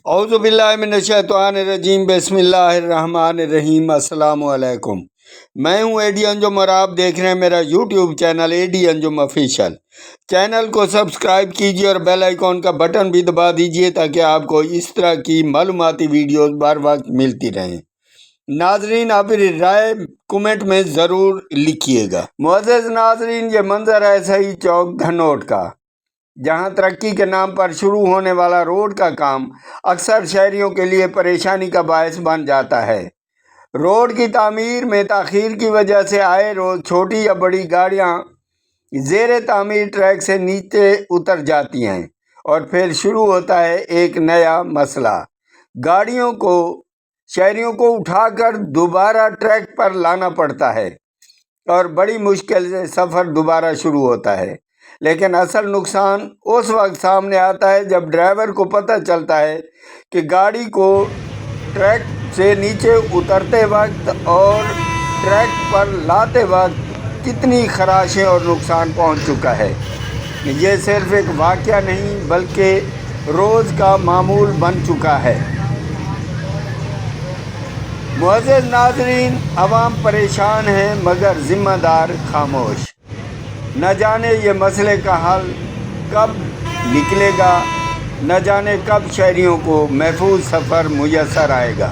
औज़ु बिल्लाहि मिनश्शैतानिर्रजीम बिस्मिल्लाहिर्रहमानिर्रहीम। अस्सलामु अलैकुम। मैं हूं एडी अंजुम और आप देख रहे हैं मेरा YouTube channel AD Anjum official. Channel को सब्सक्राइब कीजिए और बेल आइकॉन का बटन भी दबा दीजिए ताकि आपको इस तरह की मालूमाती वीडियोस बार बार मिलती रहें। नाजरीन, अपनी राय कमेंट में ज़रूर लिखिएगा। मुअज़्ज़ज़ नाजरीन, ये मंजर है सही चौक धनोट का, जहां तरक्की के नाम पर शुरू होने वाला रोड का काम अक्सर शहरियों के लिए परेशानी का बायस बन जाता है। रोड की तामीर में ताख़ीर की वजह से आए रोज छोटी या बड़ी गाड़ियां ज़ेरे तामीर ट्रैक से नीचे उतर जाती हैं और फिर शुरू होता है एक नया मसला। शहरियों को उठाकर दोबारा ट्रैक पर लाना पड़ता है और बड़ी मुश्किल से सफ़र दोबारा शुरू होता है। लेकिन असल नुकसान उस वक्त सामने आता है जब ड्राइवर को पता चलता है कि गाड़ी को ट्रैक से नीचे उतरते वक्त और ट्रैक पर लाते वक्त कितनी खराशें और नुकसान पहुंच चुका है। ये सिर्फ एक वाक़या नहीं बल्कि रोज़ का मामूल बन चुका है। मुअज़्ज़ज़ नाज़रीन, अवाम परेशान है मगर ज़िम्मेदार खामोश। न जाने ये मसले का हल कब निकलेगा, न जाने कब शहरियों को महफूज सफ़र मुयस्सर आएगा।